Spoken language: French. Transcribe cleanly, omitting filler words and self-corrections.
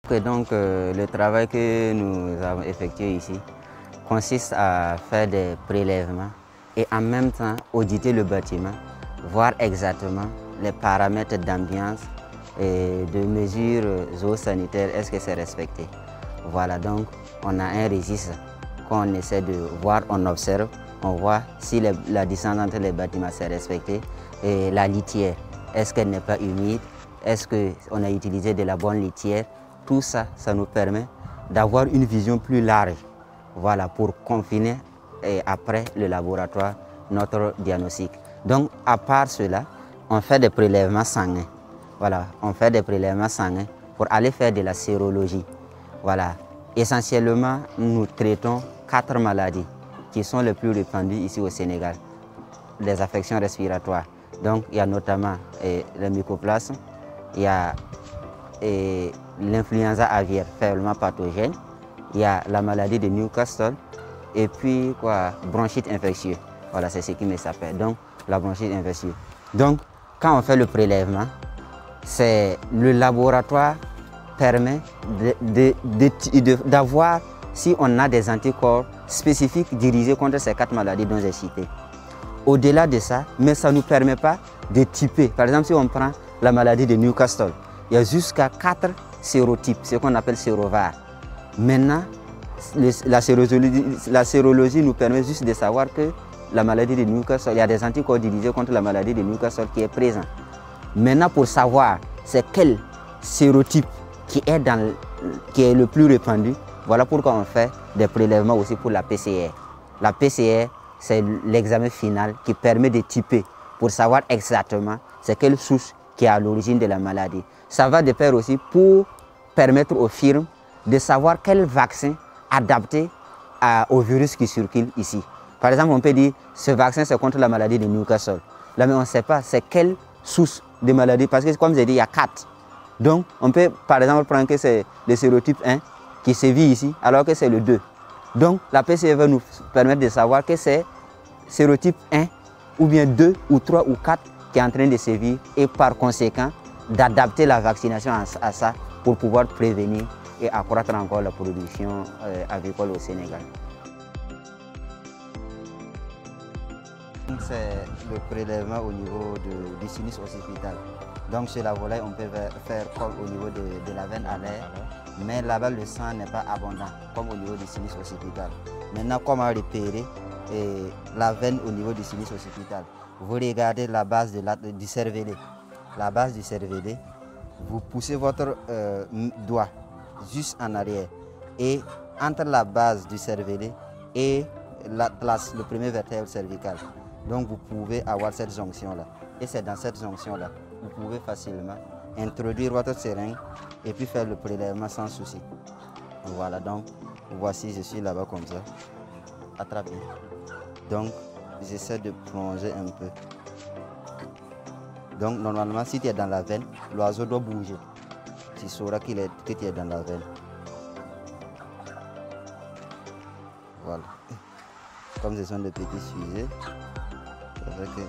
Le travail que nous avons effectué ici consiste à faire des prélèvements et en même temps auditer le bâtiment, voir exactement les paramètres d'ambiance et de mesures zoosanitaires, est-ce que c'est respecté. Voilà, donc on a un registre qu'on essaie de voir, on observe, on voit si la distance entre les bâtiments s'est respectée et la litière, est-ce qu'elle n'est pas humide, est-ce qu'on a utilisé de la bonne litière. Tout ça, ça nous permet d'avoir une vision plus large, voilà, pour confiner et après le laboratoire notre diagnostic. Donc, à part cela, on fait des prélèvements sanguins. Voilà, on fait des prélèvements sanguins pour aller faire de la sérologie. Voilà, essentiellement, nous traitons 4 maladies qui sont les plus répandues ici au Sénégal. Les affections respiratoires. Donc, il y a notamment le mycoplasme, il y a l'influenza aviaire faiblement pathogène, il y a la maladie de Newcastle et puis bronchite infectieuse. Voilà, c'est ce qui me s'appelle. Donc, la bronchite infectieuse. Donc, quand on fait le prélèvement, le laboratoire permet d'avoir si on a des anticorps spécifiques dirigés contre ces 4 maladies dont j'ai cité. Au-delà de ça, mais ça ne nous permet pas de typer. Par exemple, si on prend la maladie de Newcastle, il y a jusqu'à 4 sérotypes, ce qu'on appelle sérovars. Maintenant, la sérologie nous permet juste de savoir que la maladie de Newcastle, il y a des anticorps dirigés contre la maladie de Newcastle qui est présent. Maintenant, pour savoir c'est quel sérotype qui est le plus répandu, voilà pourquoi on fait des prélèvements aussi pour la PCR. La PCR, c'est l'examen final qui permet de typer pour savoir exactement c'est quelle souche qui est à l'origine de la maladie. Ça va de pair aussi pour permettre aux firmes de savoir quel vaccin adapté au virus qui circule ici. Par exemple, on peut dire ce vaccin c'est contre la maladie de Newcastle. Là, mais on ne sait pas c'est quelle souche de maladie parce que comme j'ai dit, il y a 4. Donc, on peut par exemple prendre que c'est le sérotype 1 qui sévit ici alors que c'est le 2. Donc, la PCR va nous permettre de savoir que c'est sérotype 1 ou bien 2 ou 3 ou 4 qui est en train de sévir et par conséquent d'adapter la vaccination à ça pour pouvoir prévenir et accroître encore la production avicole au Sénégal. C'est le prélèvement au niveau du sinus occipital. Donc chez la volaille, on peut faire comme au niveau de la veine alaire, mais là-bas le sang n'est pas abondant, comme au niveau du sinus occipital. Maintenant, comment repérer la veine au niveau du sinus occipital? Vous regardez la base du cervelet. La base du cervelet, vous poussez votre doigt juste en arrière. Et entre la base du cervelet et l'atlas, le premier vertèbre cervical. Donc vous pouvez avoir cette jonction-là. Et c'est dans cette jonction-là, vous pouvez facilement introduire votre seringue et puis faire le prélèvement sans souci. Voilà, donc voici, je suis là-bas comme ça. Attrapez. Donc j'essaie de plonger un peu. Donc normalement, si tu es dans la veine, l'oiseau doit bouger. Tu sauras que tu es dans la veine. Voilà. Comme ce sont des petits sujets, c'est vrai que